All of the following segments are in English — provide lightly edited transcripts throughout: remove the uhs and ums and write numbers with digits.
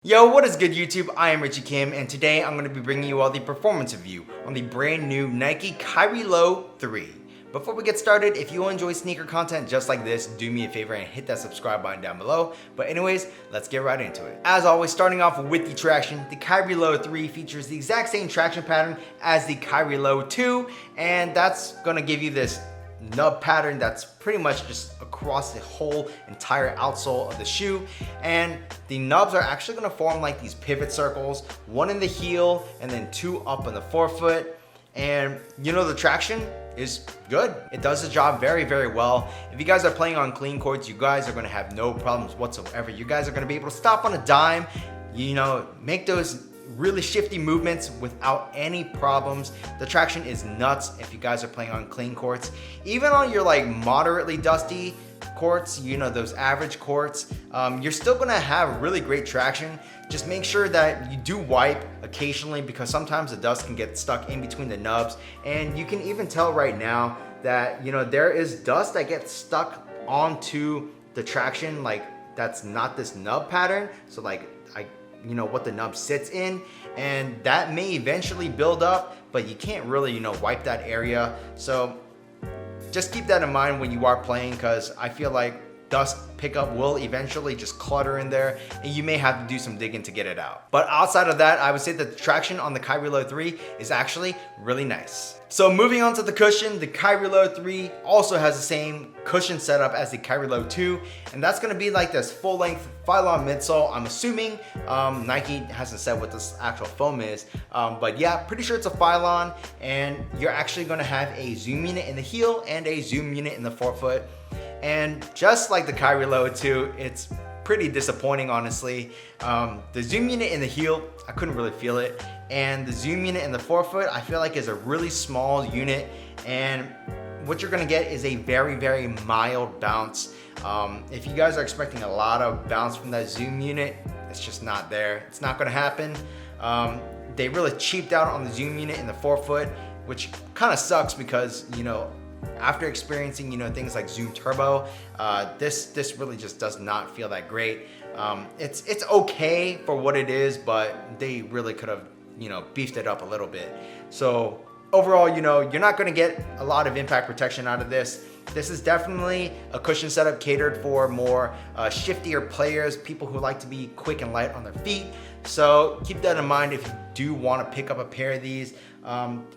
Yo, what is good YouTube? I am Richie Kim, and today I'm going to be bringing you all the performance review on the brand new Nike Kyrie Low 3. Before we get started, if you enjoy sneaker content just like this, do me a favor and hit that subscribe button down below. But anyways, let's get right into it. As always, starting off with the traction, the Kyrie Low 3 features the exact same traction pattern as the Kyrie Low 2, and that's going to give you this nub pattern that's pretty much just across the whole entire outsole of the shoe, and the nubs are actually going to form like these pivot circles, one in the heel and then two up on the forefoot. And you know, the traction is good. It does the job very well. If you guys are playing on clean courts, you guys are going to have no problems whatsoever. You guys are going to be able to stop on a dime, you know, make those really shifty movements without any problems. The traction is nuts if you guys are playing on clean courts. Even on your like moderately dusty courts, you know, those average courts, you're still gonna have really great traction. Just make sure that you do wipe occasionally, because sometimes the dust can get stuck in between the nubs, and you can even tell right now that, you know, there is dust that gets stuck onto the traction, like that's not this nub pattern. So like you know what the nub sits in, and that may eventually build up, but you can't really, you know, wipe that area. So just keep that in mind when you are playing, because I feel like dust pickup will eventually just clutter in there, and you may have to do some digging to get it out. But outside of that, I would say that the traction on the Kyrie Low 3 is actually really nice. So moving on to the cushion, the Kyrie Low 3 also has the same cushion setup as the Kyrie Low 2, and that's going to be like this full-length Phylon midsole. I'm assuming Nike hasn't said what this actual foam is, but yeah, pretty sure it's a Phylon, and you're actually going to have a zoom unit in the heel and a zoom unit in the forefoot. And just like the Kyrie Low 2, it's pretty disappointing, honestly. The zoom unit in the heel, I couldn't really feel it. And the zoom unit in the forefoot, I feel like is a really small unit. And what you're gonna get is a very mild bounce. If you guys are expecting a lot of bounce from that zoom unit, it's just not there. It's not gonna happen. They really cheaped out on the zoom unit in the forefoot, which kind of sucks because, you know, after experiencing, you know, things like Zoom Turbo, this really just does not feel that great. It's okay for what it is, but they really could have, you know, beefed it up a little bit. So overall, you know, you're not going to get a lot of impact protection out of this. This is definitely a cushion setup catered for more shiftier players, people who like to be quick and light on their feet. So keep that in mind if you do want to pick up a pair of these.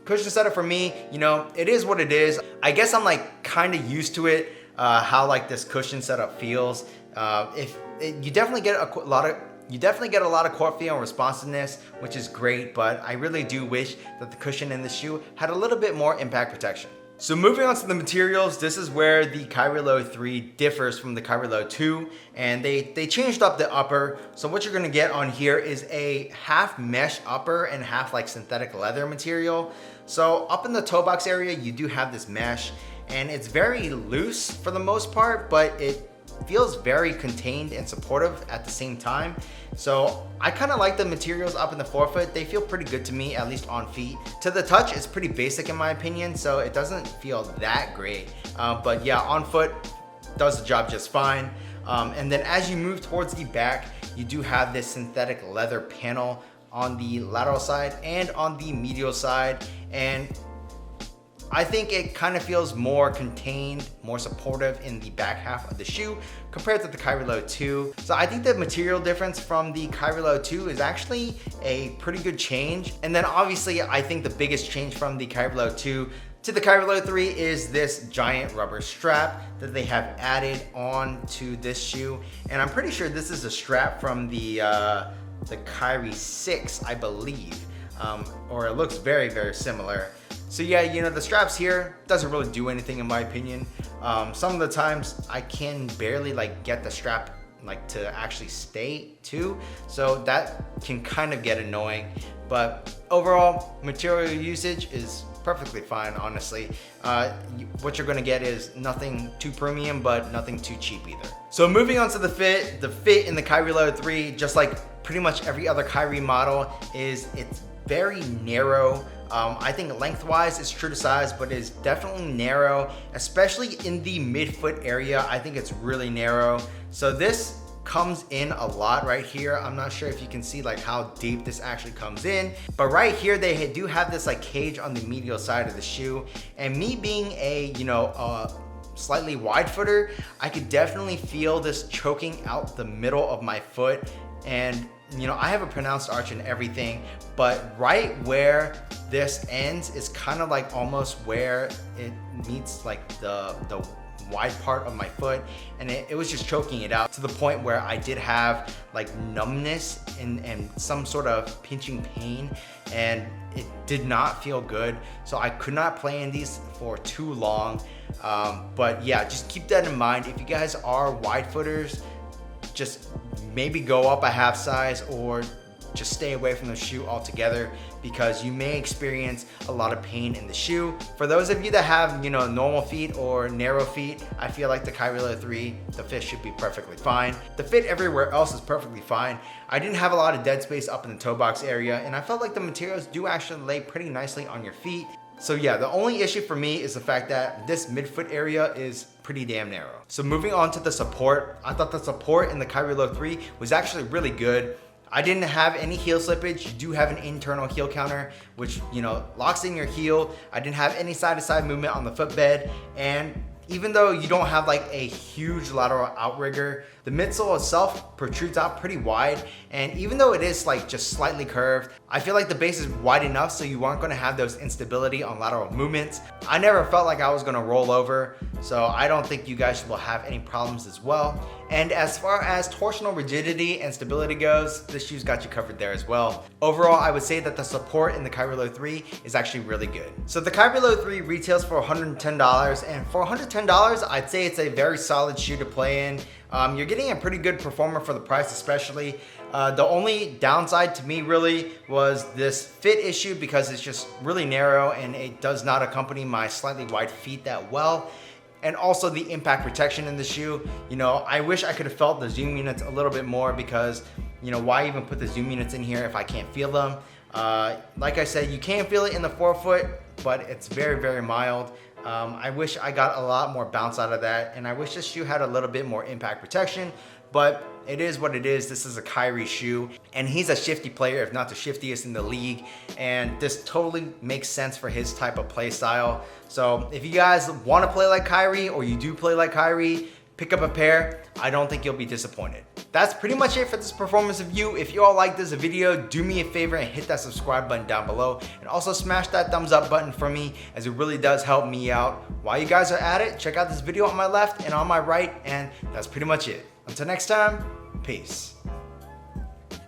Cushion setup for me, you know, it is what it is. I guess I'm like kind of used to it, how like this cushion setup feels. You definitely get a lot of court feel and responsiveness, which is great, but I really do wish that the cushion in the shoe had a little bit more impact protection. So moving on to the materials, this is where the Kyrie Low 3 differs from the Kyrie Low 2, and they changed up the upper. So what you're gonna get on here is a half mesh upper and half like synthetic leather material. So up in the toe box area, you do have this mesh, and it's very loose for the most part, but it feels very contained and supportive at the same time. So I kind of like the materials up in the forefoot. They feel pretty good to me, at least on feet. To the touch, it's pretty basic in my opinion, so it doesn't feel that great. But yeah, on foot, does the job just fine. And then as you move towards the back, you do have this synthetic leather panel on the lateral side and on the medial side. And I think it kind of feels more contained, more supportive in the back half of the shoe compared to the Kyrie Low 2. So I think the material difference from the Kyrie Low 2 is actually a pretty good change. And then obviously I think the biggest change from the Kyrie Low 2 to the Kyrie Low 3 is this giant rubber strap that they have added on to this shoe. And I'm pretty sure this is a strap from the Kyrie 6, I believe, or it looks very similar. So yeah, you know, the straps here doesn't really do anything in my opinion. Some of the times I can barely like get the strap like to actually stay too. So that can kind of get annoying, but overall material usage is perfectly fine, honestly. What you're gonna get is nothing too premium, but nothing too cheap either. So moving on to the fit in the Kyrie Low 3, just like pretty much every other Kyrie model, it's very narrow. I think lengthwise it's true to size, but it's definitely narrow, especially in the midfoot area. I think it's really narrow. So this comes in a lot right here. I'm not sure if you can see like how deep this actually comes in, but right here they do have this like cage on the medial side of the shoe. And me being a, slightly wide footer, I could definitely feel this choking out the middle of my foot. And I have a pronounced arch and everything, but right where this ends is kind of like almost where it meets like the wide part of my foot, and it was just choking it out to the point where I did have like numbness and some sort of pinching pain, and it did not feel good. So I could not play in these for too long. But yeah, just keep that in mind. If you guys are wide footers, just maybe go up a half size or just stay away from the shoe altogether, because you may experience a lot of pain in the shoe. For those of you that have, normal feet or narrow feet, I feel like the Kyrie Low 3, the fit should be perfectly fine. The fit everywhere else is perfectly fine. I didn't have a lot of dead space up in the toe box area, and I felt like the materials do actually lay pretty nicely on your feet. So yeah, the only issue for me is the fact that this midfoot area is pretty damn narrow. So moving on to the support, I thought the support in the Kyrie Low 3 was actually really good. I didn't have any heel slippage. You do have an internal heel counter, which, locks in your heel. I didn't have any side-to-side movement on the footbed. And even though you don't have like a huge lateral outrigger, the midsole itself protrudes out pretty wide. And even though it is like just slightly curved, I feel like the base is wide enough so you aren't gonna have those instability on lateral movements. I never felt like I was gonna roll over, so I don't think you guys will have any problems as well. And as far as torsional rigidity and stability goes, the shoe's got you covered there as well. Overall, I would say that the support in the Kyrie Low 3 is actually really good. So the Kyrie Low 3 retails for $110, and for $110, I'd say it's a very solid shoe to play in. You're getting a pretty good performer for the price, especially. The only downside to me really was this fit issue, because it's just really narrow and it does not accompany my slightly wide feet that well. And also the impact protection in the shoe. I wish I could have felt the zoom units a little bit more, because, why even put the zoom units in here if I can't feel them? Like I said, you can feel it in the forefoot, but it's very, very mild. I wish I got a lot more bounce out of that, and I wish this shoe had a little bit more impact protection, but it is what it is. This is a Kyrie shoe, and he's a shifty player, if not the shiftiest in the league, and this totally makes sense for his type of play style. So if you guys want to play like Kyrie, or you do play like Kyrie, pick up a pair. I don't think you'll be disappointed. That's pretty much it for this performance review. If you all like this video, do me a favor and hit that subscribe button down below, and also smash that thumbs up button for me, as it really does help me out. While you guys are at it, check out this video on my left and on my right, and that's pretty much it. Until next time, peace.